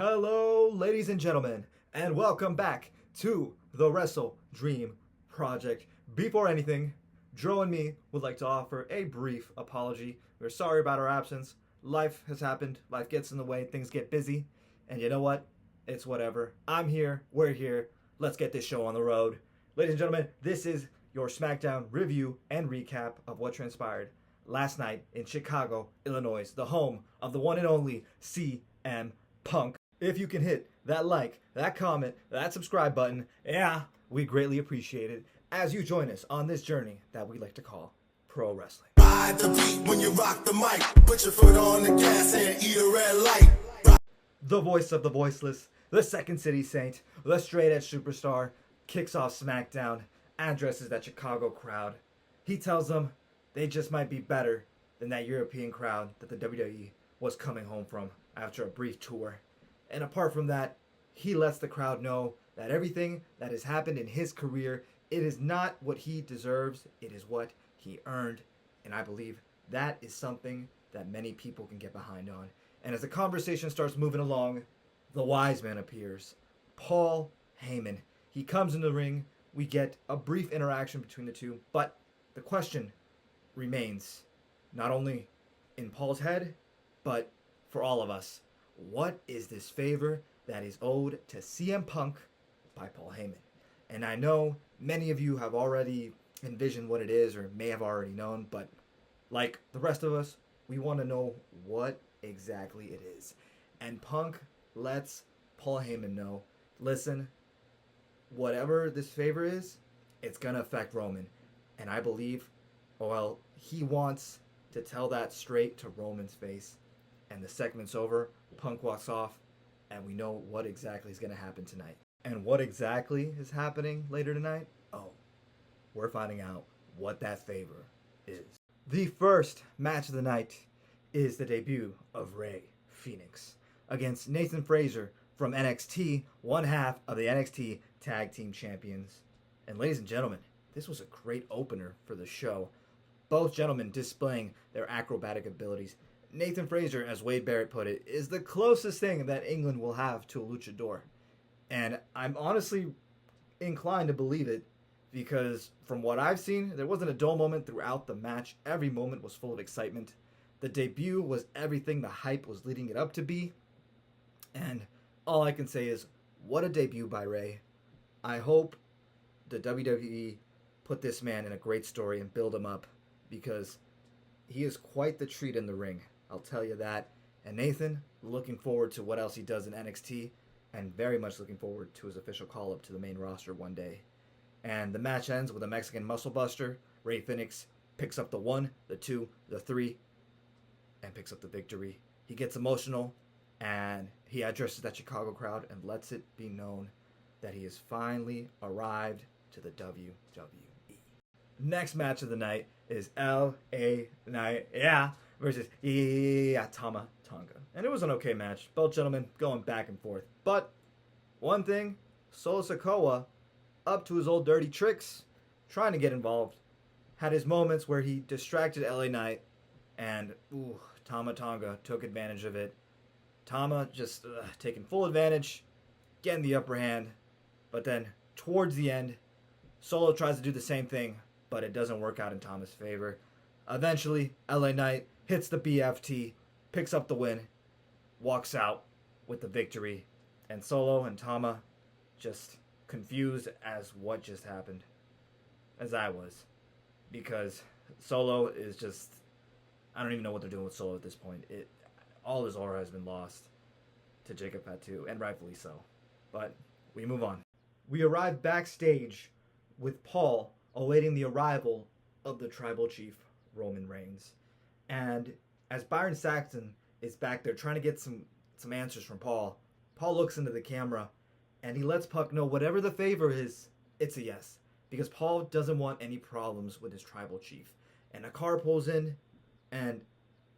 Hello, ladies and gentlemen, and welcome back to the Wrestle Dream Project. Before anything, Dro and me would like to offer a brief apology. We're sorry about our absence. Life has happened, life gets in the way, things get busy, and you know what? It's whatever. I'm here, we're here, let's get this show on the road. Ladies and gentlemen, this is your SmackDown review and recap of what transpired last night in Chicago, Illinois, the home of the one and only CM Punk. If you can hit that like, that comment, that subscribe button, yeah, we greatly appreciate it as you join us on this journey that we like to call pro wrestling. Ride the beat when you rock the mic. Put your foot on the gas and eat a red light. The voice of the voiceless, the Second City Saint, the straight edge superstar, kicks off SmackDown, addresses that Chicago crowd. He tells them they just might be better than that European crowd that the WWE was coming home from after a brief tour. And apart from that, he lets the crowd know that everything that has happened in his career, it is not what he deserves, it is what he earned. And I believe that is something that many people can get behind on. And as the conversation starts moving along, the wise man appears, Paul Heyman. He comes in the ring, we get a brief interaction between the two, but the question remains, not only in Paul's head, but for all of us. What is this favor that is owed to CM Punk by Paul Heyman? And I know many of you have already envisioned what it is or may have already known, but like the rest of us, we want to know what exactly it is. And Punk lets Paul Heyman know, listen, whatever this favor is, it's going to affect Roman. And I believe, well, he wants to tell that straight to Roman's face. And the segment's over, Punk walks off, and we know what exactly is going to happen tonight. And what exactly is happening later tonight? Oh, we're finding out what that favor is. The first match of the night is the debut of Rey Fenix against Nathan Frazer from NXT, one half of the NXT Tag Team Champions. And ladies and gentlemen, this was a great opener for the show. Both gentlemen displaying their acrobatic abilities. Nathan Frazer, as Wade Barrett put it, is the closest thing that England will have to a luchador. And I'm honestly inclined to believe it because from what I've seen, there wasn't a dull moment throughout the match. Every moment was full of excitement. The debut was everything the hype was leading it up to be. And all I can say is, what a debut by Rey. I hope the WWE put this man in a great story and build him up because he is quite the treat in the ring. I'll tell you that. And Nathan, looking forward to what else he does in NXT and very much looking forward to his official call-up to the main roster one day. And the match ends with a Mexican muscle buster. Rey Fenix picks up the 1, the 2, the 3, and picks up the victory. He gets emotional, and he addresses that Chicago crowd and lets it be known that he has finally arrived to the WWE. Next match of the night is L.A. Knight, versus Tama Tonga. And it was an okay match. Both gentlemen going back and forth. But one thing, Solo Sikoa, up to his old dirty tricks, trying to get involved, had his moments where he distracted LA Knight, and Tama Tonga took advantage of it. Tama just taking full advantage, getting the upper hand, but then towards the end, Solo tries to do the same thing, but it doesn't work out in Tama's favor. Eventually, LA Knight hits the BFT, picks up the win, walks out with the victory, and Solo and Tama just confused as what just happened, as I was, because Solo is just, I don't even know what they're doing with Solo at this point. All his aura has been lost to Jacob Fatu, and rightfully so. But we move on. We arrive backstage with Paul awaiting the arrival of the tribal chief, Roman Reigns. And as Byron Saxton is back there trying to get some answers from Paul, Paul looks into the camera and he lets Puck know whatever the favor is, it's a yes. Because Paul doesn't want any problems with his tribal chief. And a car pulls in and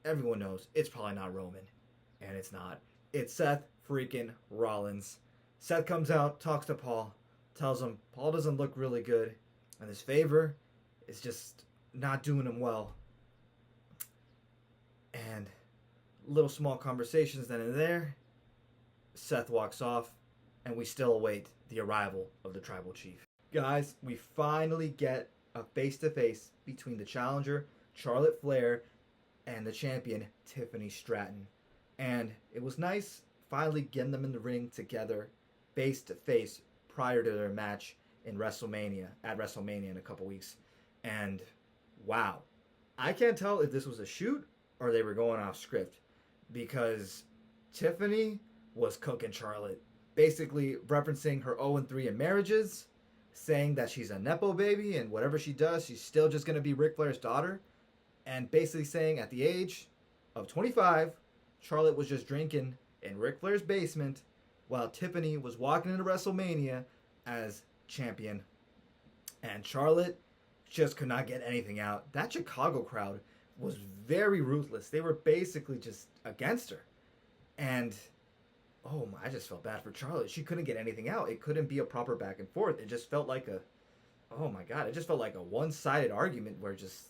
everyone knows it's probably not Roman. And it's not. It's Seth freaking Rollins. Seth comes out, talks to Paul, tells him Paul doesn't look really good. And this favor is just not doing him well. And little small conversations then and there. Seth walks off, and we still await the arrival of the tribal chief. Guys, we finally get a face-to-face between the challenger, Charlotte Flair, and the champion, Tiffany Stratton. And it was nice finally getting them in the ring together, face-to-face, prior to their match at WrestleMania in a couple weeks. And wow, I can't tell if this was a shoot or they were going off script, because Tiffany was cooking Charlotte, basically referencing her 0-3 in marriages, saying that she's a Nepo baby and whatever she does, she's still just going to be Ric Flair's daughter, and basically saying at the age of 25, Charlotte was just drinking in Ric Flair's basement while Tiffany was walking into WrestleMania as champion. And Charlotte just could not get anything out. That Chicago crowd was very ruthless. They were basically just against her. And oh my, I just felt bad for Charlotte. She couldn't get anything out. It couldn't be a proper back and forth. It just felt like oh my God, it just felt like a one-sided argument where just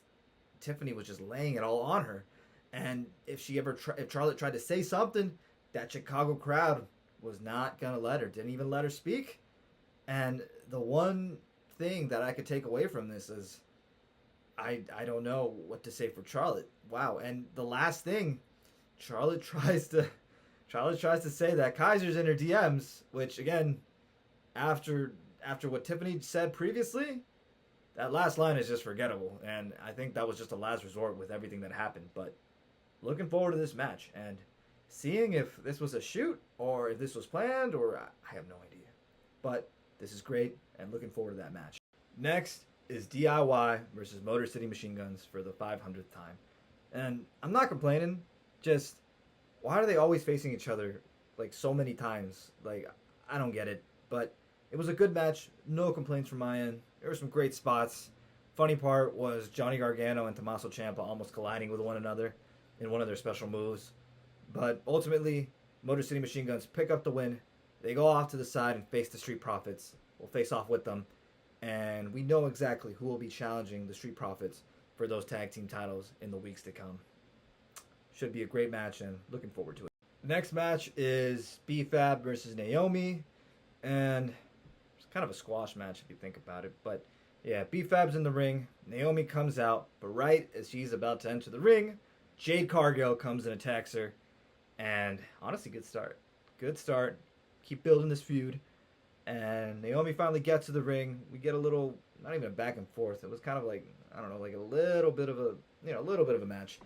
Tiffany was just laying it all on her. And if Charlotte tried to say something, that Chicago crowd was not gonna let her. Didn't even let her speak. And the one thing that I could take away from this is I don't know what to say for Charlotte. Wow. And the last thing, Charlotte tries to say that Kaiser's in her DMs, which again, after what Tiffany said previously, that last line is just forgettable. And I think that was just a last resort with everything that happened. But looking forward to this match and seeing if this was a shoot or if this was planned, or I have no idea. But this is great and looking forward to that match. Next is DIY versus Motor City Machine Guns for the 500th time. And I'm not complaining, just why are they always facing each other like so many times? Like, I don't get it. But it was a good match. No complaints from my end. There were some great spots. Funny part was Johnny Gargano and Tommaso Ciampa almost colliding with one another in one of their special moves. But ultimately, Motor City Machine Guns pick up the win. They go off to the side and face the Street Profits. We'll face off with them. And we know exactly who will be challenging the Street Profits for those tag team titles in the weeks to come. Should be a great match and looking forward to it. The next match is B-Fab versus Naomi. And it's kind of a squash match if you think about it. But yeah, B-Fab's in the ring. Naomi comes out. But right as she's about to enter the ring, Jade Cargill comes and attacks her. And honestly, good start. Good start. Keep building this feud. And Naomi finally gets to the ring. We get a little, not even a back and forth. It was kind of like, I don't know, like a little bit of a match.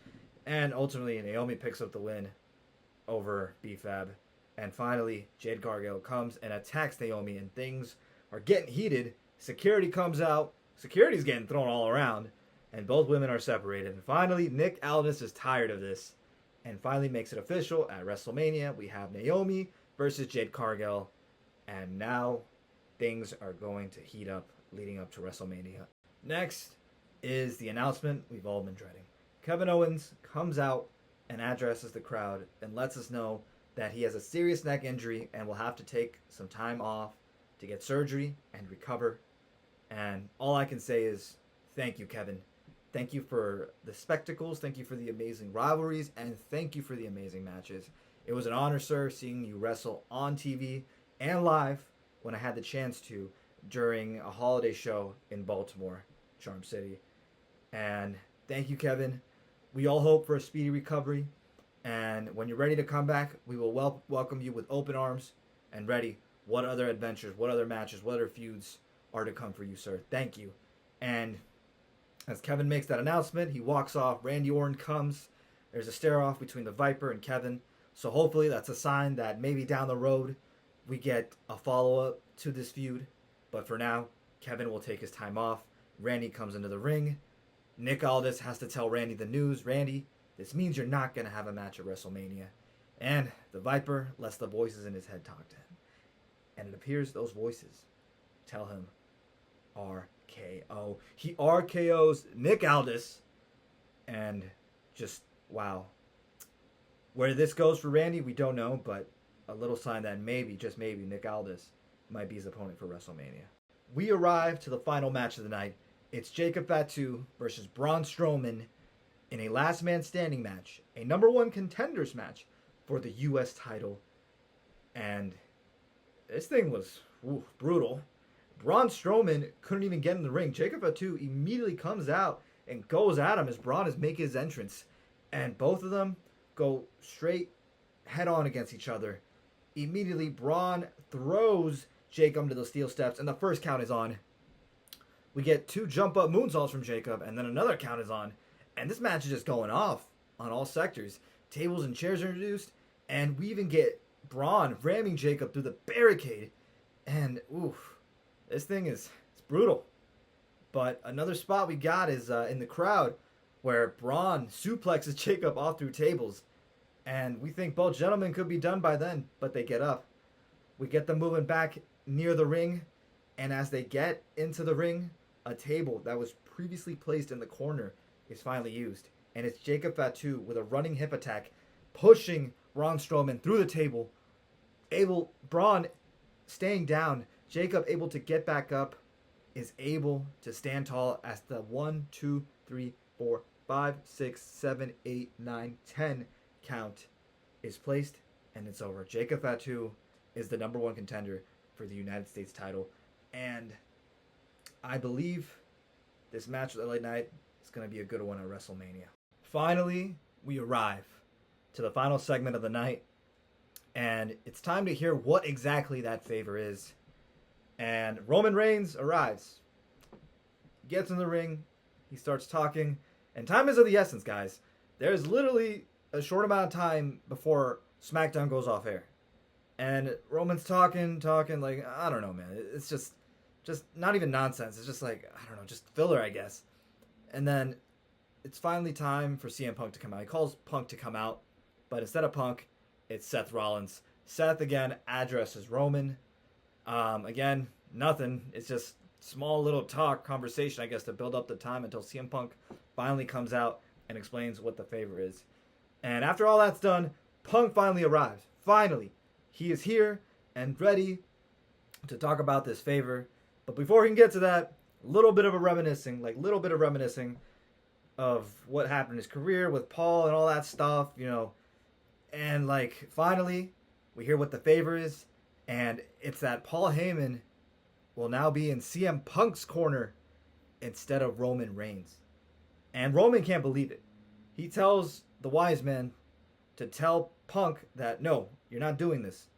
And ultimately, Naomi picks up the win over B-Fab. And finally, Jade Cargill comes and attacks Naomi, and things are getting heated. Security comes out. Security's getting thrown all around. And both women are separated. And finally, Nick Aldis is tired of this and finally makes it official at WrestleMania. We have Naomi versus Jade Cargill. And now things are going to heat up leading up to WrestleMania. Next is the announcement we've all been dreading. Kevin Owens comes out and addresses the crowd and lets us know that he has a serious neck injury and will have to take some time off to get surgery and recover. And all I can say is thank you, Kevin. Thank you for the spectacles. Thank you for the amazing rivalries. And thank you for the amazing matches. It was an honor, sir, seeing you wrestle on TV and live when I had the chance to during a holiday show in Baltimore, Charm City. And thank you, Kevin. We all hope for a speedy recovery. And when you're ready to come back, we will welcome you with open arms and ready. What other adventures, what other matches, what other feuds are to come for you, sir? Thank you. And as Kevin makes that announcement, he walks off. Randy Orton comes. There's a stare-off between the Viper and Kevin. So hopefully that's a sign that maybe down the road we get a follow-up to this feud. But for now, Kevin will take his time off. Randy comes into the ring. Nick Aldis has to tell Randy the news. Randy, this means you're not going to have a match at WrestleMania. And the Viper lets the voices in his head talk to him. And it appears those voices tell him RKO. He RKO's Nick Aldis. And just, wow. Where this goes for Randy, we don't know, but a little sign that maybe, just maybe, Nick Aldis might be his opponent for WrestleMania. We arrive to the final match of the night. It's Jacob Fatu versus Braun Strowman in a last man standing match, a number one contenders match for the U.S. title. And this thing was brutal. Braun Strowman couldn't even get in the ring. Jacob Fatu immediately comes out and goes at him as Braun is making his entrance. And both of them go straight head on against each other. Immediately, Braun throws Jacob to the steel steps, and the first count is on. We get 2 jump up moonsaults from Jacob, and then another count is on. And this match is just going off on all sectors. Tables and chairs are introduced, and we even get Braun ramming Jacob through the barricade. And, oof, this thing is it's brutal. But another spot we got is in the crowd where Braun suplexes Jacob off through tables. And we think both gentlemen could be done by then, but they get up. We get them moving back near the ring, and as they get into the ring, a table that was previously placed in the corner is finally used. And it's Jacob Fatu with a running hip attack, pushing Braun Strowman through the table. Braun staying down, Jacob able to get back up, is able to stand tall as the 1, 2, 3, 4, 5, 6, 7, 8, 9, 10 count is placed, and it's over. Jacob Fatu is the number 1 contender for the United States title, and I believe this match with LA Knight is going to be a good one at WrestleMania. Finally, we arrive to the final segment of the night, and it's time to hear what exactly that favor is. And Roman Reigns arrives, gets in the ring, he starts talking, and time is of the essence, guys. There's literally a short amount of time before SmackDown goes off air. And Roman's talking, like, I don't know, man. It's just not even nonsense. It's just like, I don't know, just filler, I guess. And then it's finally time for CM Punk to come out. He calls Punk to come out, but instead of Punk, it's Seth Rollins. Seth, again, addresses Roman. Again, nothing. It's just small little conversation, I guess, to build up the time until CM Punk finally comes out and explains what the favor is. And after all that's done, Punk finally arrives. Finally. He is here and ready to talk about this favor. But before he can get to that, a little bit of reminiscing of what happened in his career with Paul and all that stuff, you know. And, like, finally, we hear what the favor is. And it's that Paul Heyman will now be in CM Punk's corner instead of Roman Reigns. And Roman can't believe it. He tells the wise man to tell Punk that, no, you're not doing this.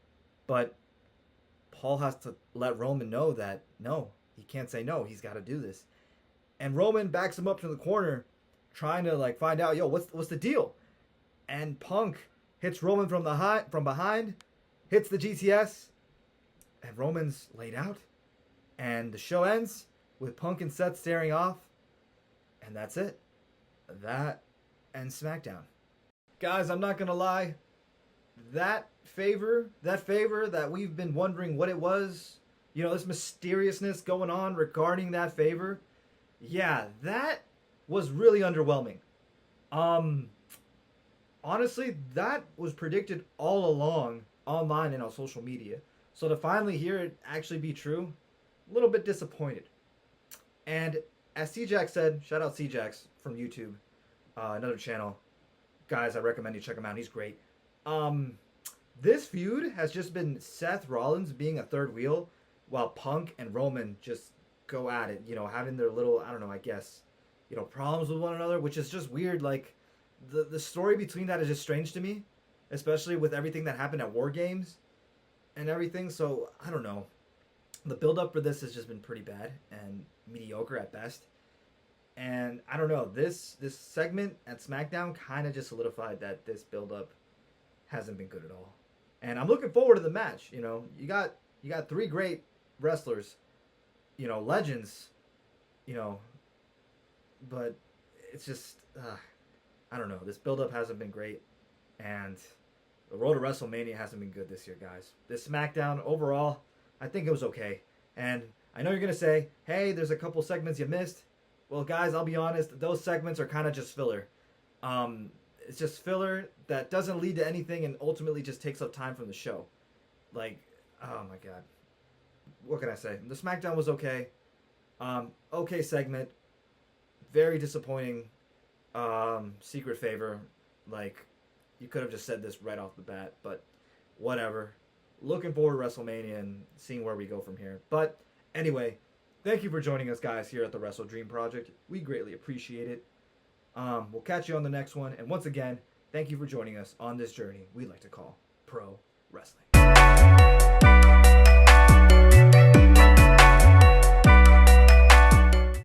But Paul has to let Roman know that, no, he can't say no. He's got to do this. And Roman backs him up to the corner, trying to, like, find out, what's the deal? And Punk hits Roman from behind, hits the GTS, and Roman's laid out. And the show ends with Punk and Seth staring off. And that's it. That ends SmackDown. Guys, I'm not going to lie. That favor that we've been wondering what it was, you know, this mysteriousness going on regarding that favor, yeah, that was really underwhelming. Honestly, that was predicted all along online and on social media. So to finally hear it actually be true, a little bit disappointed. And as C-Jax said, shout out C-Jax from YouTube, another channel. Guys, I recommend you check him out. He's great. This feud has just been Seth Rollins being a third wheel while Punk and Roman just go at it, you know, having their little, I don't know, I guess, you know, problems with one another, which is just weird. Like, the story between that is just strange to me, especially with everything that happened at War Games and everything. So, I don't know. The build-up for this has just been pretty bad and mediocre at best. And I don't know, this segment at SmackDown kind of just solidified that this build-up hasn't been good at all. And I'm looking forward to the match. You know, you got 3 great wrestlers, you know, legends, you know, but it's just, I don't know. This build-up hasn't been great, and the road to WrestleMania hasn't been good this year, guys. This SmackDown, overall, I think it was okay. And I know you're going to say, hey, there's a couple segments you missed. Well, guys, I'll be honest, those segments are kind of just filler. It's just filler that doesn't lead to anything and ultimately just takes up time from the show. Like, oh my God. What can I say? The SmackDown was okay. Okay segment. Very disappointing secret favor. Like, you could have just said this right off the bat, but whatever. looking forward to WrestleMania and seeing where we go from here. But anyway, thank you for joining us, guys, here at the Wrestle Dream Project. We greatly appreciate it. We'll catch you on the next one. And once again, thank you for joining us on this journey we like to call pro wrestling.